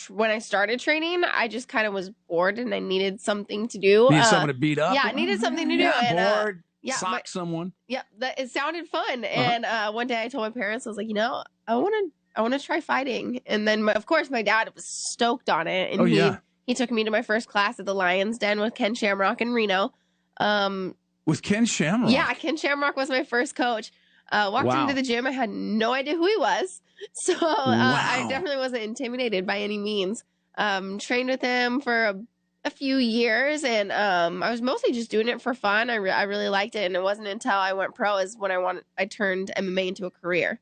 when I started training, I just kind of was bored and I needed something to do. Need someone to beat up? Yeah, I needed something to do. Yeah, and, bored. Sock someone. Yeah, it sounded fun. And one day I told my parents, I was like, I want to try fighting. And then, of course, my dad was stoked on it. And he took me to my first class at the Lion's Den with Ken Shamrock in Reno. With Ken Shamrock? Yeah, Ken Shamrock was my first coach. Walked into the gym. I had no idea who he was. So I definitely wasn't intimidated by any means. Trained with him for a few years, and I was mostly just doing it for fun. I really liked it, and it wasn't until I went pro is when I turned MMA into a career.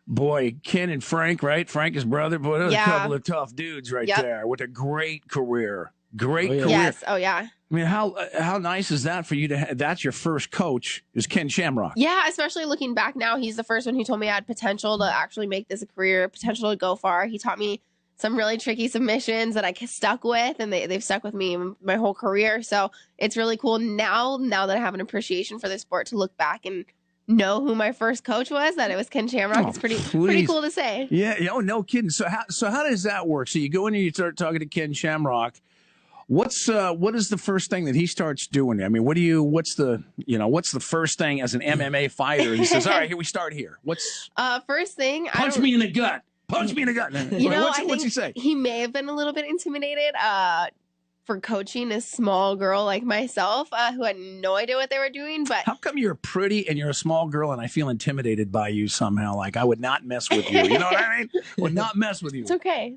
Boy, Ken and Frank, right? Frank, his brother, boy, those are a couple of tough dudes there with a great career. Great career. Yes. Oh, yeah. I mean, how nice is that for you to have? That's your first coach is Ken Shamrock. Yeah, especially looking back now, he's the first one who told me I had potential to actually make this a career, potential to go far. He taught me some really tricky submissions that I stuck with, and they've stuck with me my whole career. So it's really cool now that I have an appreciation for the sport to look back and know who my first coach was, that it was Ken Shamrock. It's pretty cool to say. Yeah. Oh, no kidding. So how does that work? So you go in and you start talking to Ken Shamrock. What is the first thing that he starts doing? I mean, what's the first thing as an MMA fighter? He says, all right, here we start here. What's first thing? Punch me in the gut. Punch me in the gut. What's he say? He may have been a little bit intimidated for coaching a small girl like myself who had no idea what they were doing. But how come you're pretty and you're a small girl and I feel intimidated by you somehow? Like I would not mess with you. You know what I mean? Would not mess with you. It's okay.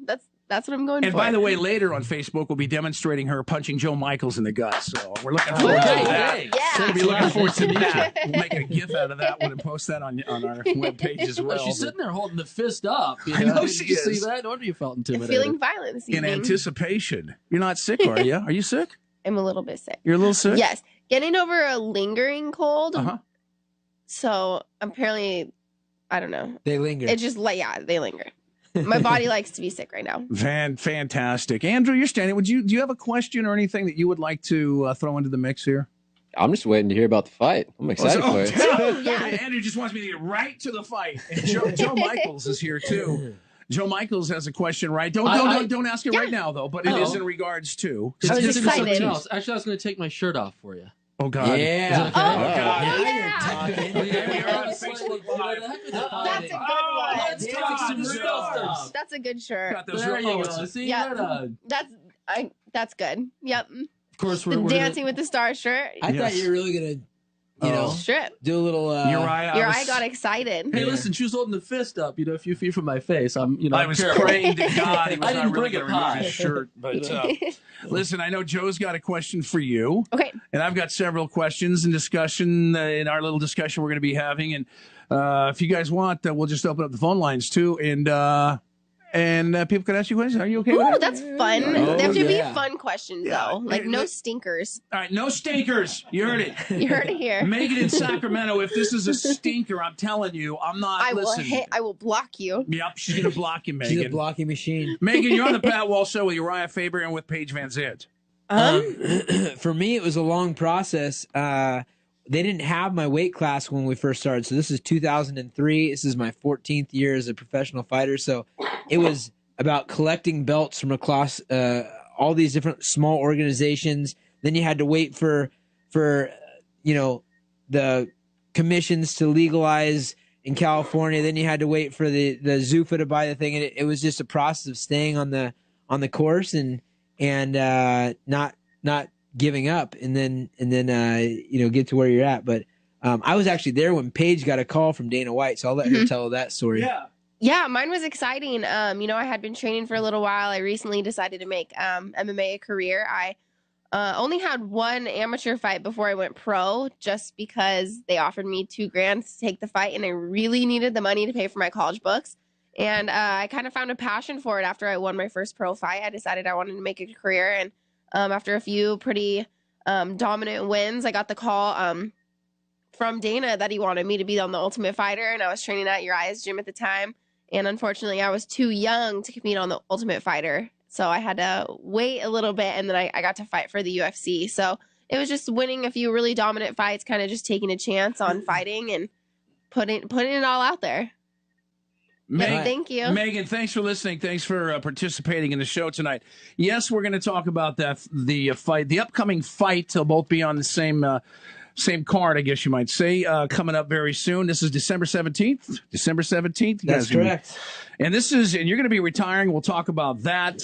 That's what I'm going for. And by the way, later on Facebook, we'll be demonstrating her punching Joe Michaels in the gut. So we're looking forward to that. Yeah. So we'll be looking forward to that. We'll make a GIF out of that one and post that on our webpage as well. She's sitting there holding the fist up. I know she is. Did you see that? No wonder you felt intimidated. Feeling violent this evening. In anticipation. You're not sick, are you? Are you sick? I'm a little bit sick. You're a little sick? Yes. Getting over a lingering cold. Uh-huh. So apparently, I don't know. They linger. It just, they linger. My body likes to be sick right now. Fantastic. Andrew, you're standing. Do you have a question or anything that you would like to throw into the mix here? I'm just waiting to hear about the fight. I'm excited for it. Yeah. Andrew just wants me to get right to the fight. And Joe Michaels is here too. Joe Michaels has a question, right? Don't ask it right now though, but it is in regards to. It's something else. Actually, I was going to take my shirt off for you. Oh God! Yeah. Okay? Oh God! Yeah. That's a good shirt. There you go. See, yeah, that's good. Yep. Of course, we're Dancing with the Stars shirt. I thought you were really gonna, strip. Do a little. Uriah got excited. Hey, listen, she was holding the fist up, a few feet from my face. I was praying to God. He was I didn't not really bring a going to remove pie. his shirt, but listen, I know Joe's got a question for you. Okay. And I've got several questions and discussion in our little discussion we're going to be having. And if you guys want, we'll just open up the phone lines too. And people can ask you questions. Are you okay with that? That's fun. They have to be fun questions, though. Like, no stinkers. All right, no stinkers. You heard it. You heard it here. Megan in Sacramento, if this is a stinker, I'm telling you, I'm not listening. I will block you. Yep, she's going to block you, Megan. She's a blocking machine. Megan, you're on the Pat Wall Show with Urijah Faber and with Paige VanZant. For me, it was a long process. They didn't have my weight class when we first started. So this is 2003. This is my 14th year as a professional fighter. So it was about collecting belts from across all these different small organizations. Then you had to wait for the commissions to legalize in California. Then you had to wait for the Zuffa to buy the thing. And it was just a process of staying on the course and not giving up and then get to where you're at. But I was actually there when Paige got a call from Dana White, so I'll let her tell that story. Yeah, mine was exciting. I had been training for a little while. I recently decided to make MMA a career. I only had one amateur fight before I went pro, just because they offered me $2,000 to take the fight, and I really needed the money to pay for my college books. And I kind of found a passion for it after I won my first pro fight. I decided I wanted to make a career, and after a few pretty dominant wins, I got the call from Dana that he wanted me to be on The Ultimate Fighter, and I was training at Uriah's gym at the time. And unfortunately, I was too young to compete on The Ultimate Fighter, so I had to wait a little bit, and then I got to fight for the UFC. So it was just winning a few really dominant fights, kind of just taking a chance on fighting and putting it all out there. Yeah, thank you. Megan, thanks for listening. Thanks for participating in the show tonight. Yes, we're going to talk about the fight, the upcoming fight. They'll both be on the same card, I guess you might say, coming up very soon. This is December 17th. December 17th. That's correct. And you're going to be retiring. We'll talk about that.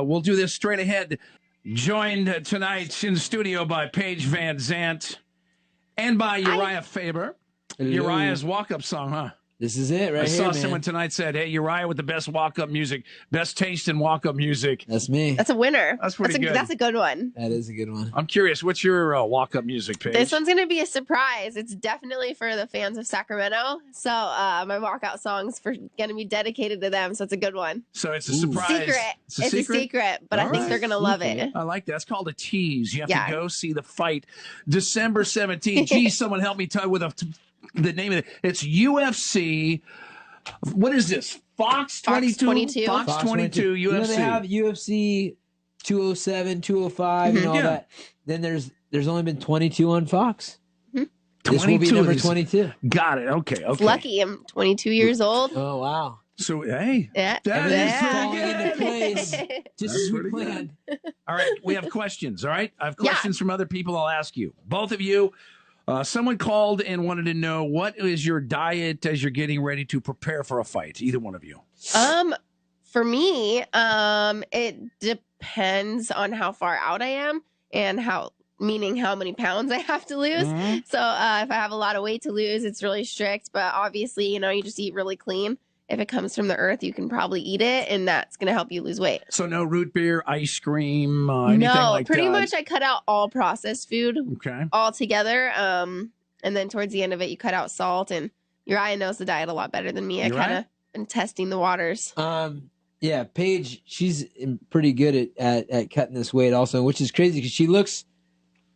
We'll do this straight ahead. Joined tonight in the studio by Paige VanZant and by Urijah Faber. Hello. Uriah's walk-up song, huh? This is it right I here, saw man. someone tonight said, hey, Urijah with the best walk-up music, best taste in walk-up music. That's me. That's a winner. That's pretty good. That's a good one. That is a good one. I'm curious, what's your walk-up music, Paige? This one's going to be a surprise. It's definitely for the fans of Sacramento. So my walkout song's going to be dedicated to them. So it's a good one. So it's a surprise. Secret. It's a secret, but I think they're going to love it. I like that. It's called a tease. You have to go see the fight December 17th. Geez, someone help me tell with the name of it. It's UFC. What is this? Fox 22? Fox 22 UFC. You know, they have UFC 207, 205, and all that. Then there's only been 22 on Fox. This will be number 22. Got it. Okay. It's lucky. I'm 22 years old. Oh, wow. So, hey. Yeah. That is falling into place. Just as we planned. All right. We have questions. All right. I have questions from other people I'll ask you. Both of you. Someone called and wanted to know, what is your diet as you're getting ready to prepare for a fight? Either one of you. For me, it depends on how far out I am and how many pounds I have to lose. Mm-hmm. So if I have a lot of weight to lose, it's really strict. But obviously, you just eat really clean. If it comes from the earth, you can probably eat it, and that's going to help you lose weight. So no root beer, ice cream, anything like that? No, pretty much I cut out all processed food altogether. And then towards the end of it, you cut out salt. And Urijah knows the diet a lot better than me. I kind of been testing the waters. Yeah, Paige, she's pretty good at cutting this weight also, which is crazy because she looks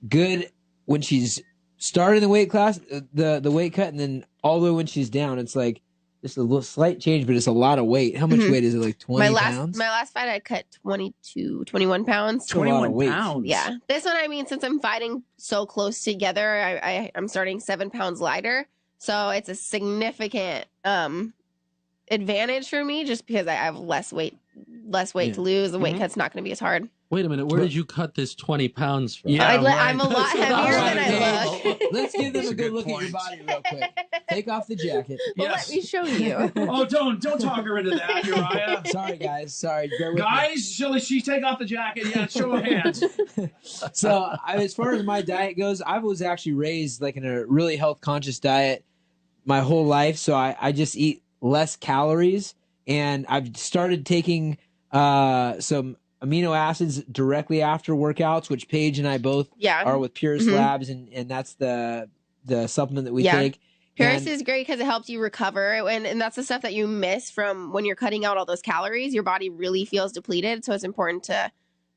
good when she's starting the weight class, the weight cut, and then all the way when she's down, it's like, just a little slight change, but it's a lot of weight. How much weight is it? Like 20 pounds? My last fight, I cut 21 pounds. 21 pounds. Yeah. This one, since I'm fighting so close together, I'm starting 7 pounds lighter. So it's a significant advantage for me just because I have less weight to lose. The weight cut's not going to be as hard. Wait a minute. Where did you cut this 20 pounds from? Yeah, I'm a lot heavier than I look. Let's give them a good look at your body real quick. Take off the jacket. Well, let me show you. Oh, don't talk her into that, Urijah. Sorry, guys. Sorry. Guys, shall she take off the jacket? Yeah, show of hands. So, as far as my diet goes, I was actually raised like in a really health conscious diet my whole life. So I just eat less calories, and I've started taking some amino acids directly after workouts, which Paige and I both are with Purist Labs, and that's the supplement that we take. Purist is great because it helps you recover, and that's the stuff that you miss from when you're cutting out all those calories. Your body really feels depleted, so it's important to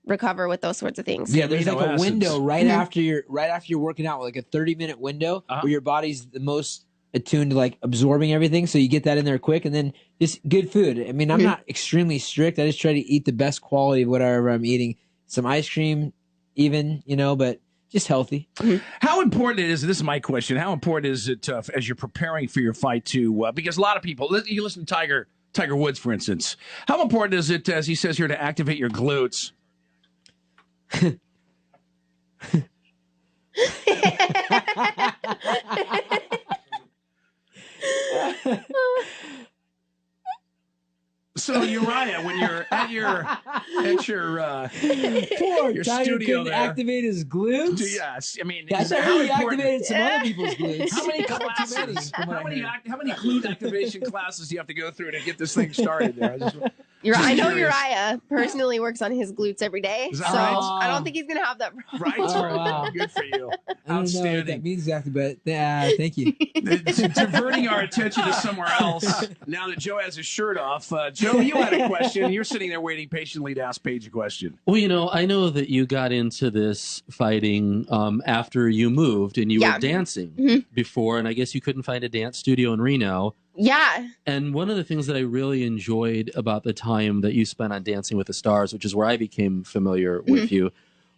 recover with those sorts of things. Yeah, there's like a window right after you're working out, like a 30-minute window where your body's the most attuned to like absorbing everything, so you get that in there quick, and then just good food. I mean, I'm not extremely strict. I just try to eat the best quality of whatever I'm eating. Some ice cream, even, but just healthy. How important it is, this is my question, how important is it as you're preparing for your fight to, because a lot of people, you listen to Tiger Woods, for instance, how important is it, as he says here, to activate your glutes? So Urijah, when you're at your Poor Tiger studio there, activate his glutes. Yes, I mean, that's how he activated some other people's glutes. How many classes? How many glute activation classes do you have to go through to get this thing started? There, I know Urijah personally works on his glutes every day, so right? I don't think he's gonna have that problem. Right? Oh, wow. Good for you. I don't know what that means exactly, but thank you. Diverting our attention to somewhere else. Now that Joe has his shirt off, Joe, you had a question. You're sitting there waiting patiently to ask Paige a question. Well, I know that you got into this fighting after you moved and you were dancing before, and I guess you couldn't find a dance studio in Reno. Yeah. And one of the things that I really enjoyed about the time that you spent on Dancing with the Stars, which is where I became familiar with you,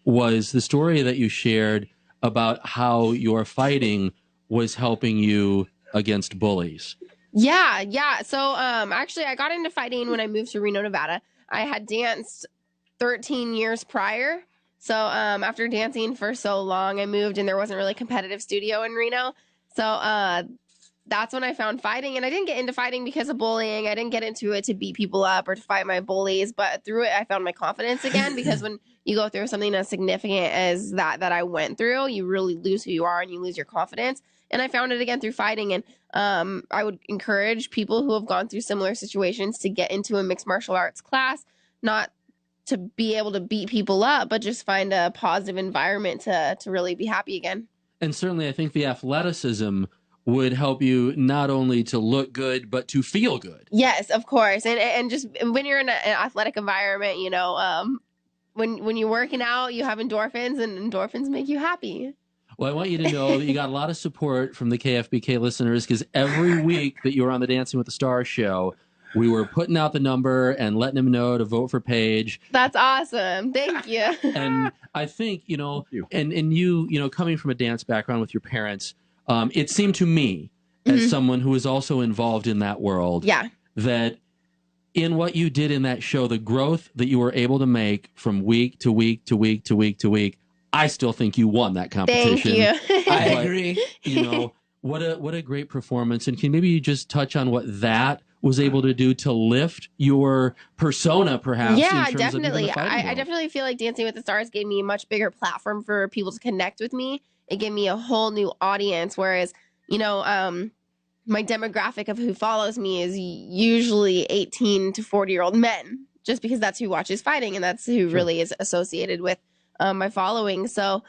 was the story that you shared about how your fighting was helping you against bullies. Yeah. So actually I got into fighting when I moved to Reno, Nevada. I had danced 13 years prior. So after dancing for so long, I moved and there wasn't really a competitive studio in Reno. So that's when I found fighting. And I didn't get into fighting because of bullying. I didn't get into it to beat people up or to fight my bullies. But through it, I found my confidence again, because when you go through something as significant as that I went through, you really lose who you are and you lose your confidence. And I found it again through fighting. And I would encourage people who have gone through similar situations to get into a mixed martial arts class, not to be able to beat people up, but just find a positive environment to really be happy again. And certainly I think the athleticism would help you not only to look good, but to feel good. Yes, of course. And just when you're in an athletic environment, when you're working out, you have endorphins, and endorphins make you happy. Well, I want you to know that you got a lot of support from the KFBK listeners, because every week that you were on the Dancing with the Stars show, we were putting out the number and letting them know to vote for Paige. That's awesome. Thank you. And I think, and you, coming from a dance background with your parents, it seemed to me, as someone who is also involved in that world, that in what you did in that show, the growth that you were able to make from week to week to week to week to week, I still think you won that competition. Thank you. I agree. What a great performance. And can maybe you just touch on what that was able to do to lift your persona, perhaps? Yeah, definitely. I definitely feel like Dancing with the Stars gave me a much bigger platform for people to connect with me. It gave me a whole new audience, whereas, my demographic of who follows me is usually 18 to 40-year-old men, just because that's who watches fighting and that's who really is associated with my following. So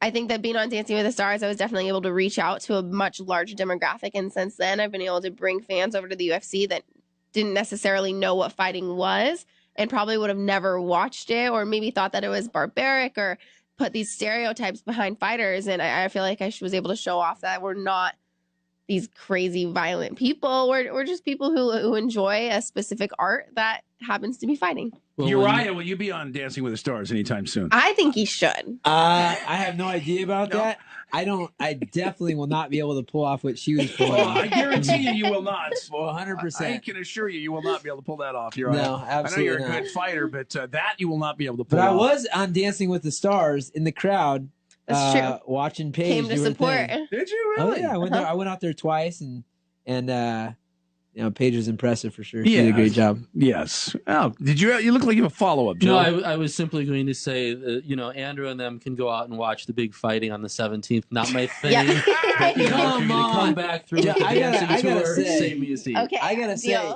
I think that being on Dancing with the Stars, I was definitely able to reach out to a much larger demographic. And since then, I've been able to bring fans over to the UFC that didn't necessarily know what fighting was and probably would have never watched it, or maybe thought that it was barbaric or put these stereotypes behind fighters. And I feel like I was able to show off that we're not these crazy violent people. We're just people who enjoy a specific art that happens to be fighting. Well, Urijah, will you be on Dancing with the Stars anytime soon? I think he should. I have no idea about that. I definitely will not be able to pull off what she was pulling off. I guarantee you will not. Well, 100%. I can assure you will not be able to pull that off. Uriah. No, absolutely I know you're a good fighter, but that you will not be able to pull off. But I was on Dancing with the Stars in the crowd. That's true. Watching Paige. Came to support. Did you really? Oh, yeah. I went there. I went out there twice, and Paige was impressive for sure. She did a great job. Yes. Oh, did you? You look like you have a follow-up, Joe. No, I was simply going to say, Andrew and them can go out and watch the big fighting on the 17th. Not my thing. But, Come on. Come back through. Yeah, I gotta say, save me a seat. Okay. I gotta say,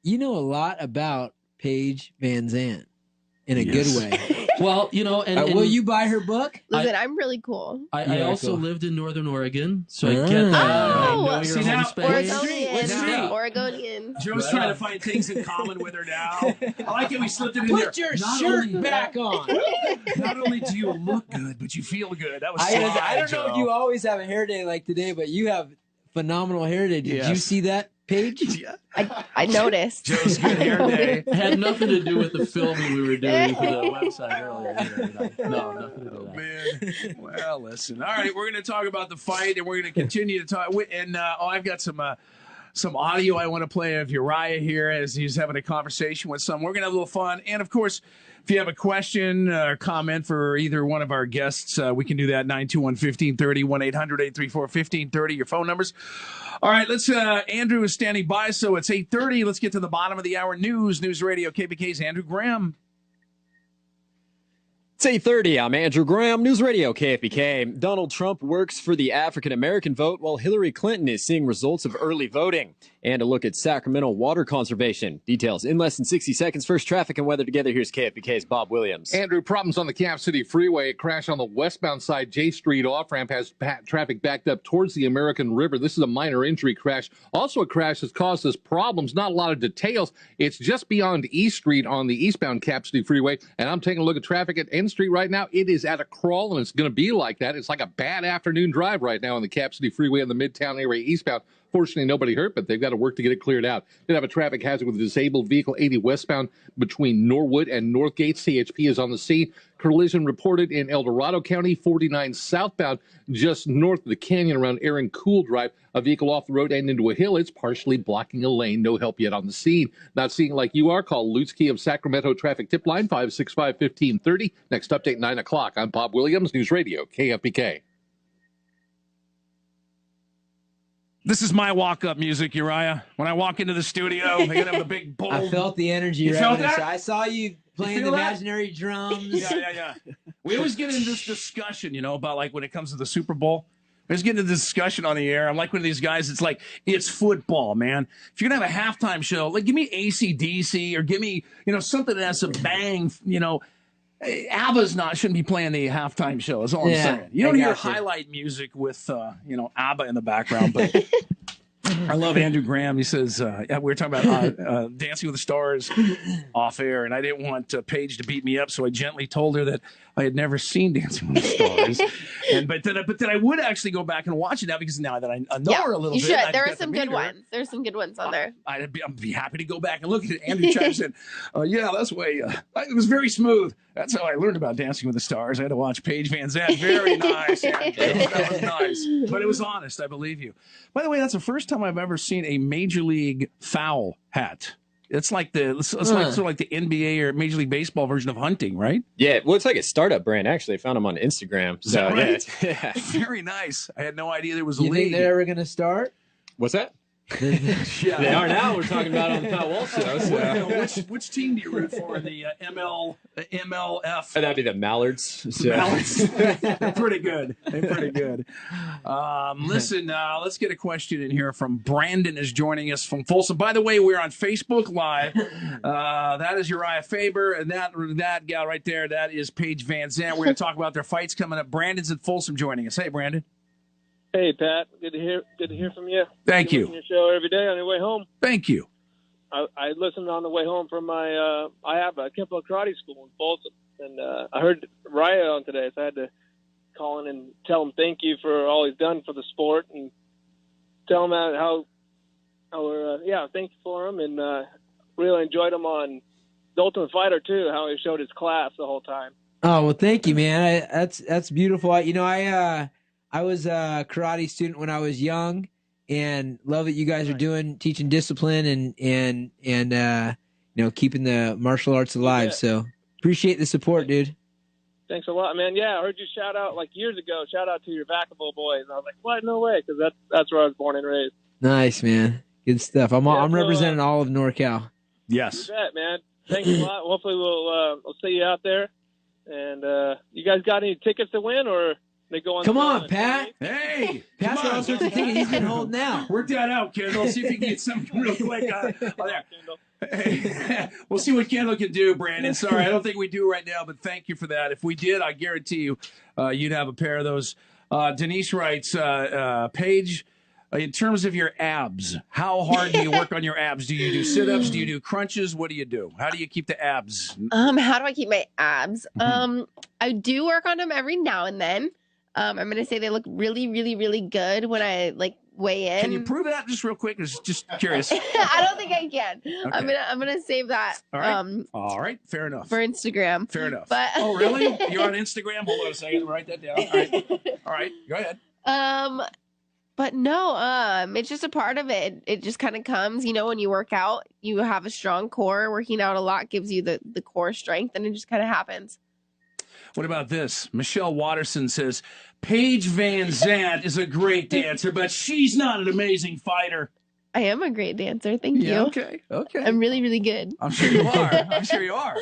you know a lot about Paige VanZant in a good way. Well, and will you buy her book? Listen, I'm really cool. I also lived in Northern Oregon, so I get that. I know your home space. Oregonians. Joe's trying to find things in common with her now. I like it. We slipped it in there. Put your shirt back on. Not only do you look good, but you feel good. That was I don't know if you always have a hair day like today, but you have phenomenal hair day. Did you see that, Paige? Yeah. I noticed. Joe's good hair day. It had nothing to do with the filming we were doing for the website earlier. No, nothing to do with that. Man. Well, listen. All right, we're going to talk about the fight, and we're going to continue to talk. And I've got some audio I want to play of Urijah here as he's having a conversation with someone. We're going to have a little fun. And, of course, if you have a question or comment for either one of our guests, we can do that. 921-1530, 1-800-834-1530, your phone numbers. All right, Andrew is standing by, so it's 8:30. Let's get to the bottom of the hour news. News Radio KBK's Andrew Graham. It's 8:30. I'm Andrew Graham, News Radio KFBK. Donald Trump works for the African-American vote while Hillary Clinton is seeing results of early voting. And a look at Sacramento water conservation. Details in less than 60 seconds. First, traffic and weather together. Here's KFBK's Bob Williams. Andrew, problems on the Cap City Freeway. A crash on the westbound side, J Street off-ramp has traffic backed up towards the American River. This is a minor injury crash. Also a crash has caused us problems. Not a lot of details. It's just beyond East Street on the eastbound Cap City Freeway. And I'm taking a look at traffic at N Street right now. It is at a crawl, and it's going to be like that. It's like a bad afternoon drive right now on the Cap City Freeway in the Midtown area eastbound. Fortunately, nobody hurt, but they've got to work to get it cleared out. They have a traffic hazard with a disabled vehicle 80 westbound between Norwood and Northgate. CHP is on the scene. Collision reported in El Dorado County, 49 southbound, just north of the canyon around Aaron Cool Drive. A vehicle off the road and into a hill. It's partially blocking a lane. No help yet on the scene. Not seeing like you are. Call Lutski of Sacramento Traffic Tip Line, 565-1530. Next update, 9 o'clock. I'm Bob Williams, News Radio, KFBK. This is my walk-up music, Uriah. When I walk into the studio, they gotta have the big bold. I felt the energy. You felt that? I saw you playing the imaginary drums. Yeah. We always get into this discussion, about like when it comes to the Super Bowl. We always get into this discussion on the air. I'm like one of these guys. It's like, it's football, man. If you're gonna have a halftime show, like give me AC/DC or give me, something that has some bang, ABBA's shouldn't be playing the halftime show. Is all I'm saying. You don't hear highlight music with ABBA in the background, but I love Andrew Graham. He says we were talking about Dancing with the Stars off air, and I didn't want Paige to beat me up, so I gently told her that I had never seen Dancing with the Stars, but then I would actually go back and watch it now because now that I know her a little bit. You should. There are some good ones. There's some good ones on there. I'd be happy to go back and look at it. Andrew chimes in, that's way. It was very smooth. That's how I learned about Dancing with the Stars. I had to watch Paige VanZant. Very nice. That was nice. But it was honest. I believe you. By the way, that's the first time I've ever seen a Major League foul hat. It's like like sort of like the NBA or Major League Baseball version of hunting, right? Yeah, well, it's like a startup brand. Actually, I found them on Instagram. So, right? Yeah. Very nice. I had no idea there was a league. You think they're ever going to start? What's that? They are now. We're talking about on the Pat Wall show. So. Which team do you root for? The MLF? That'd be the Mallards. So. Mallards. They're pretty good. Listen, let's get a question in here from Brandon is joining us from Folsom. By the way, we're on Facebook Live. That is Urijah Faber, and that gal right there, that is Paige VanZant. We're going to talk about their fights coming up. Brandon's at Folsom joining us. Hey, Brandon. Hey, Pat. Good to hear from you. Thank you. Your show every day on your way home. Thank you. I listened on the way home from my I have a Kempo karate school in Folsom, and I heard Ryan on today, so I had to call in and tell him thank you for all he's done for the sport, and tell him how thank you for him, and really enjoyed him on The Ultimate Fighter too. How he showed his class the whole time. Oh well, thank you, man. That's beautiful. I was a karate student when I was young, and love that you guys are teaching discipline and keeping the martial arts alive. Yeah. So appreciate the support, dude. Thanks a lot, man. Yeah, I heard you shout out years ago. Shout out to your Vacaville boys. And I was like, what? No way, because that's where I was born and raised. Nice, man. Good stuff. I'm representing all of NorCal. Yes. You bet, man. Thanks a lot. Hopefully we'll see you out there. And you guys got any tickets to win or? Come on, Pat. Hey, Pat's got all sorts of tickets. He's been holding out. Work that out, Kendall. See if you can get something real quick. There. Hey, we'll see what Kendall can do, Brandon. Sorry, I don't think we do right now, but thank you for that. If we did, I guarantee you, you'd have a pair of those. Denise writes, Paige, in terms of your abs, how hard do you work on your abs? Do you do sit-ups? Do you do crunches? What do you do? How do you keep the abs? How do I keep my abs? I do work on them every now and then. I'm going to say they look really, really, really good when I weigh in. Can you prove that just real quick? Just curious. I don't think I can. Okay. I'm gonna save that. All right. All right. Fair enough. For Instagram. Fair enough. But oh, really? You're on Instagram? Hold on a second. Write that down. All right. Go ahead. But no, it's just a part of it. It just kind of comes, when you work out, you have a strong core. Working out a lot gives you the core strength, and it just kind of happens. What about this? Michelle Watterson says, Paige VanZant is a great dancer, but she's not an amazing fighter. I am a great dancer. Thank you. Okay. I'm really, really good. I'm sure you are.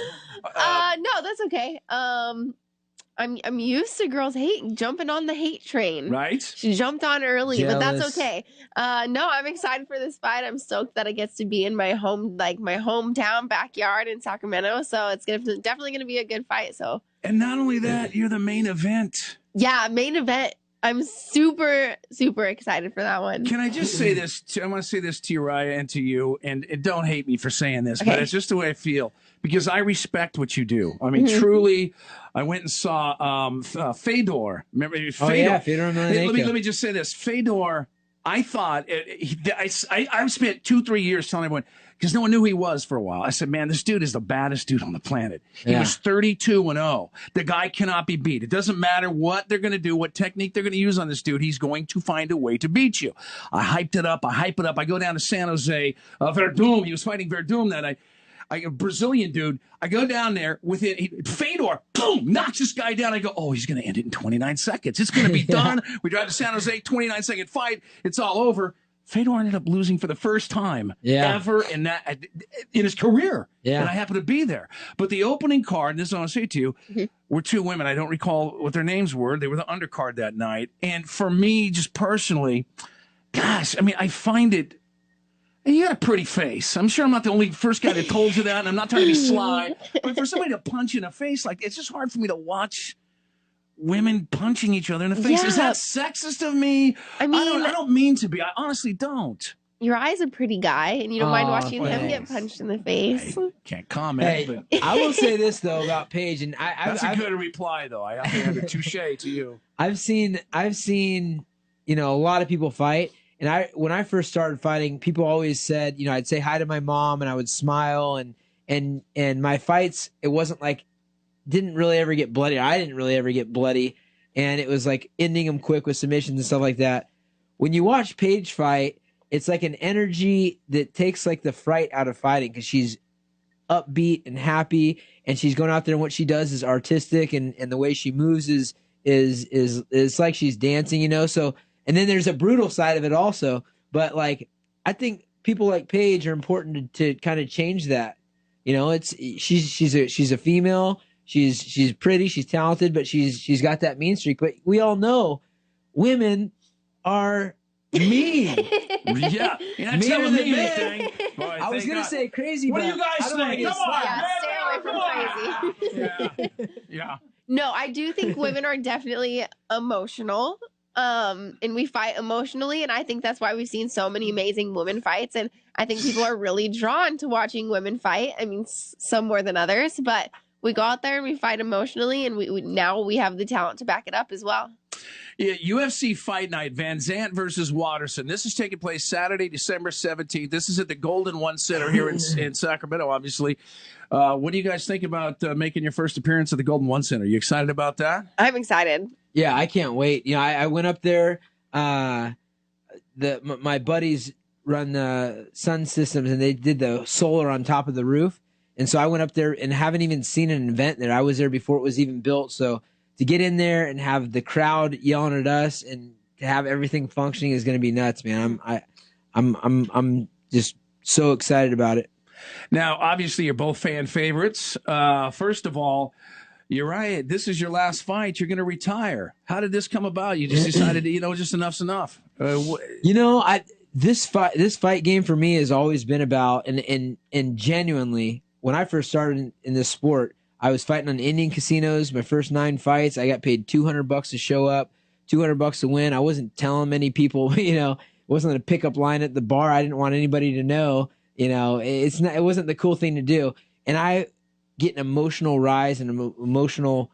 No, that's okay. I'm used to girls jumping on the hate train. Right. She jumped on early, Jealous. but that's okay. No, I'm excited for this fight. I'm stoked that I get to be in my hometown backyard in Sacramento. So it's definitely gonna be a good fight. So. And not only that, you're the main event. Yeah, main event. I'm super, super excited for that one. Can I just say this? I want to say this to Urijah and to you, and don't hate me for saying this, but it's just the way I feel, because I respect what you do. I mean, truly, I went and saw Fedor. Remember Fedor? Oh, yeah, Fedor. Let me just say this. Fedor, I thought I've spent 2-3 years telling everyone, because no one knew who he was for a while. I said, man, this dude is the baddest dude on the planet. He was 32-0. The guy cannot be beat. It doesn't matter what they're going to do, what technique they're going to use on this dude. He's going to find a way to beat you. I hyped it up. I hype it up. I go down to San Jose. Verdum. He was fighting Verdum that night. A Brazilian dude. I go down there with it. Fedor, boom, knocks this guy down. I go, oh, he's going to end it in 29 seconds. It's going to be done. We drive to San Jose, 29-second fight. It's all over. Fedor ended up losing for the first time ever in his career. Yeah. And I happened to be there. But the opening card, and this is what I want to say to you, were two women. I don't recall what their names were. They were the undercard that night. And for me, just personally, gosh, I mean, I find it, and you got a pretty face. I'm sure I'm not the only first guy that told you that, and I'm not trying to be sly. But for somebody to punch you in the face, like, it's just hard for me to watch women punching each other in the face. Is that sexist of me? I mean, I don't mean to be. I honestly don't. Uriah's a pretty guy, and you don't mind watching him get punched in the face. I can't comment. But I will say this though about Paige, and that's a good reply though. I have a touche to you. I've seen, a lot of people fight, and when I first started fighting, people always said, I'd say hi to my mom, and I would smile, and my fights, it wasn't like. Didn't really ever get bloody. I didn't really ever get bloody. And it was like ending them quick with submissions and stuff like that. When you watch Paige fight, it's like an energy that takes like the fright out of fighting because she's upbeat and happy, and she's going out there and what she does is artistic, and the way she moves is like she's dancing, So, and then there's a brutal side of it also. But like, I think people like Paige are important to kind of change that. She's a female. She's pretty, she's talented, but she's got that mean streak. But we all know women are mean. Yeah, you're not telling me anything. Boy, I was gonna say crazy. What do you guys think? Come on, stay away from crazy. Yeah. No, I do think women are definitely emotional. And we fight emotionally, and I think that's why we've seen so many amazing women fights. And I think people are really drawn to watching women fight. I mean, some more than others, but. We go out there and we fight emotionally, and now we have the talent to back it up as well. Yeah, UFC Fight Night, VanZant versus Waterson. This is taking place Saturday, December 17th. This is at the Golden One Center here in Sacramento, obviously. What do you guys think about making your first appearance at the Golden One Center? You excited about that? I'm excited. Yeah, I can't wait. I went up there. My buddies run Sun Systems, and they did the solar on top of the roof. And so I went up there and haven't even seen an event there. I was there before it was even built. So to get in there and have the crowd yelling at us and to have everything functioning is going to be nuts, man. I'm just so excited about it. Now, obviously, you're both fan favorites. First of all, Uriah, this is your last fight. You're going to retire. How did this come about? You just decided, just enough's enough. This fight game for me has always been about and genuinely. When I first started in this sport, I was fighting on Indian casinos. My first 9 fights, I got paid $200 to show up, $200 to win. I wasn't telling many people, it wasn't a pickup line at the bar. I didn't want anybody to know, it wasn't the cool thing to do. And I get an emotional rise and an emotional,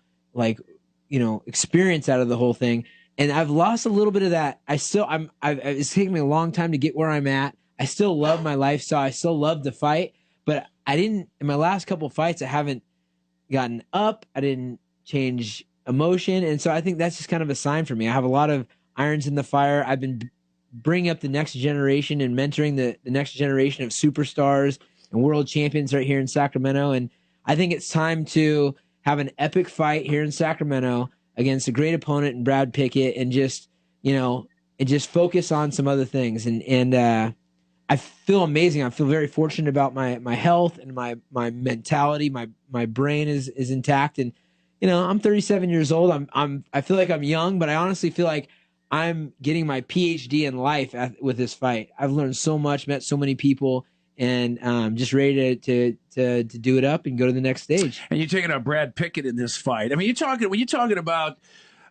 experience out of the whole thing. And I've lost a little bit of that. It's taken me a long time to get where I'm at. I still love my lifestyle. I still love to fight. But in my last couple of fights, I haven't gotten up. I didn't change emotion. And so I think that's just kind of a sign for me. I have a lot of irons in the fire. I've been bringing up the next generation and mentoring the next generation of superstars and world champions right here in Sacramento. And I think it's time to have an epic fight here in Sacramento against a great opponent in Brad Pickett and just focus on some other things. And I feel amazing. I feel very fortunate about my health and my mentality. My brain is intact, and I'm 37 years old. I feel like I'm young, but I honestly feel like I'm getting my PhD in life with this fight. I've learned so much, met so many people, and just ready to do it up and go to the next stage. And you're taking out Brad Pickett in this fight. I mean, when you're talking about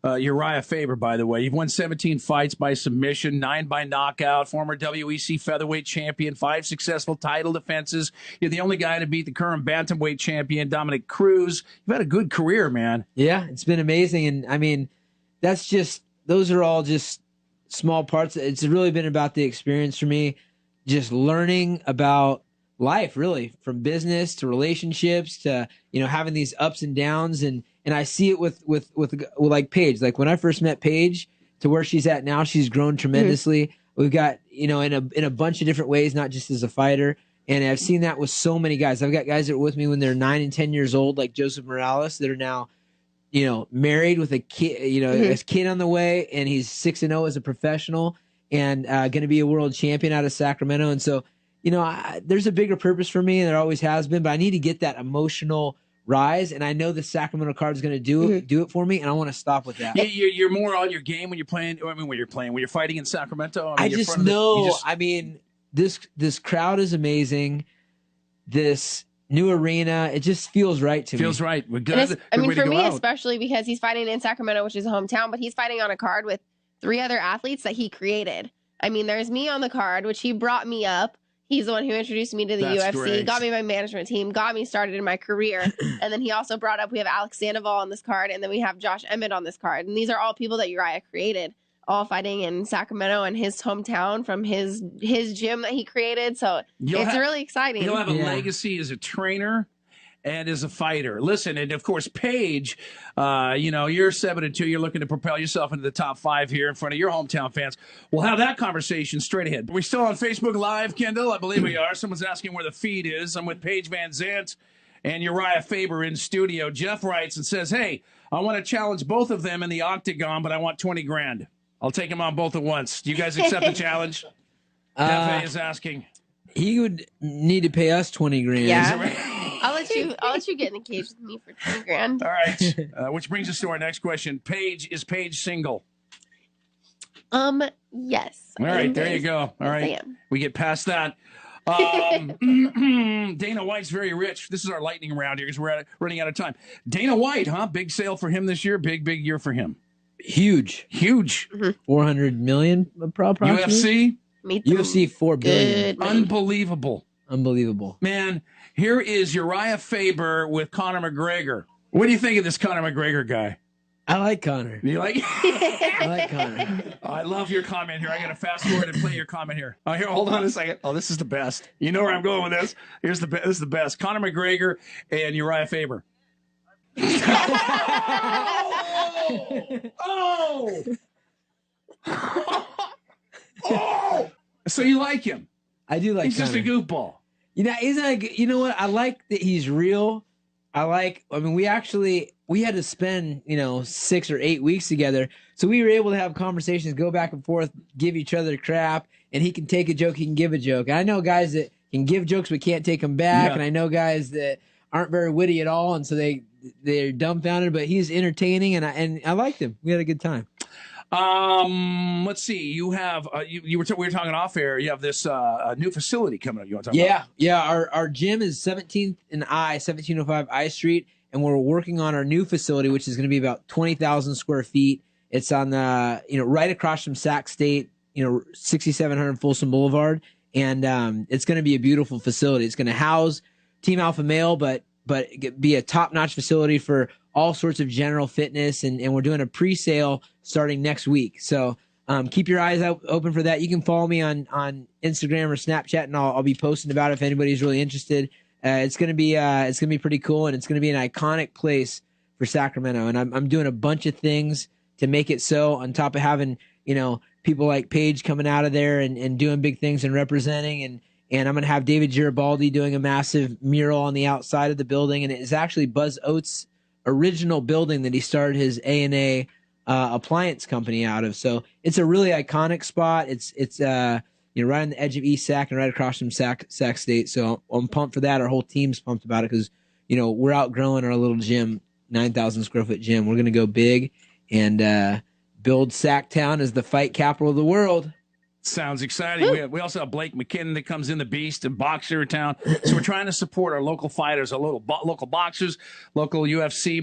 Urijah Faber, by the way, you've won 17 fights by submission, 9 by knockout, former WEC featherweight champion, 5 successful title defenses. You're the only guy to beat the current bantamweight champion, Dominic Cruz. You've had a good career, man. Yeah, it's been amazing. And I mean, those are all just small parts. It's really been about the experience for me, just learning about life, really, from business to relationships to, having these ups and downs. And I see it with like Paige. Like when I first met Paige to where she's at now, she's grown tremendously. We've got, in a bunch of different ways, not just as a fighter. And I've seen that with so many guys. I've got guys that were with me when they're 9 and 10 years old, like Joseph Morales, that are now, married with a kid, a kid on the way, and he's 6-0 as a professional and going to be a world champion out of Sacramento. And so, there's a bigger purpose for me, and there always has been, but I need to get that emotional rise, and I know the Sacramento card is going to do it for me, and I want to stop with that. You're more on your game when you're playing. I mean, when you're fighting in Sacramento. I just know. I mean, this crowd is amazing. This new arena, it just feels right to me. Feels right. We're good. I mean, for me, especially because he's fighting in Sacramento, which is a hometown, but he's fighting on a card with 3 other athletes that he created. I mean, there's me on the card, which he brought me up. He's the one who introduced me to the UFC, great. Got me my management team, got me started in my career. And then he also brought up, we have Alex Sandoval on this card, and then we have Josh Emmett on this card. And these are all people that Urijah created, all fighting in Sacramento and his hometown from his gym that he created. So it's really exciting. He'll have a legacy as a trainer and as a fighter. Listen, and of course, Paige, you're 7-2. You're looking to propel yourself into the top 5 here in front of your hometown fans. We'll have that conversation straight ahead. We're still on Facebook Live, Kendall. I believe we are. Someone's asking where the feed is. I'm with Paige VanZant and Urijah Faber in studio. Jeff writes and says, hey, I want to challenge both of them in the octagon, but I want 20 grand. I'll take them on both at once. Do you guys accept the challenge? Jeff is asking. He would need to pay us 20 grand. Yeah. I'll let you get in the cage with me for 20 grand. All right. Which brings us to our next question. Paige, is Paige single? Yes. All right, there you go. All right. Yes, I am. We get past that. Dana White's very rich. This is our lightning round here because we're running out of time. Dana White, huh? Big sale for him this year. Big year for him. Huge. 400 million approximately. UFC? UFC 4 billion. Unbelievable. Man, here is Urijah Faber with Conor McGregor. What do you think of this Conor McGregor guy? I like Conor. You like? I like Conor. I love your comment here. I got to fast forward and play your comment here. Oh, here, hold on a second. Oh, this is the best. You know where I'm going with this. This is the best. Conor McGregor and Urijah Faber. Oh! So you like him? I do like. He's Conor. Just a goofball. You know what? I like that he's real. I mean, we had to spend 6 or 8 weeks together, so we were able to have conversations, go back and forth, give each other crap, and he can take a joke, he can give a joke. And I know guys that can give jokes but can't take them back, and I know guys that aren't very witty at all, and so they're dumbfounded. But he's entertaining, and I liked him. We had a good time. Let's see. You have we were talking off air. You have this new facility coming up. You want to talk about? Yeah. Our gym is 1705 I Street, and we're working on our new facility, which is going to be about 20,000 square feet. It's on the right across from Sac State, 6700 Folsom Boulevard, and it's going to be a beautiful facility. It's going to house Team Alpha Male, but be a top-notch facility for all sorts of general fitness, and we're doing a pre-sale starting next week. So keep your eyes open for that. You can follow me on Instagram or Snapchat, and I'll be posting about it if anybody's really interested. It's gonna be pretty cool, and it's gonna be an iconic place for Sacramento. And I'm doing a bunch of things to make it so. On top of having people like Paige coming out of there and doing big things and representing, and I'm going to have David Garibaldi doing a massive mural on the outside of the building. And it is actually Buzz Oates' original building that he started his A&A appliance company out of. So it's a really iconic spot. It's right on the edge of East Sac and right across from Sac State. So I'm pumped for that. Our whole team's pumped about it because, we're outgrowing our little gym, 9,000 square foot gym. We're going to go big and build Sacktown as the fight capital of the world. Sounds exciting. We also have Blake McKinnon that comes in, the beast, and boxer in town. So we're trying to support our local fighters, our local boxers, local UFC.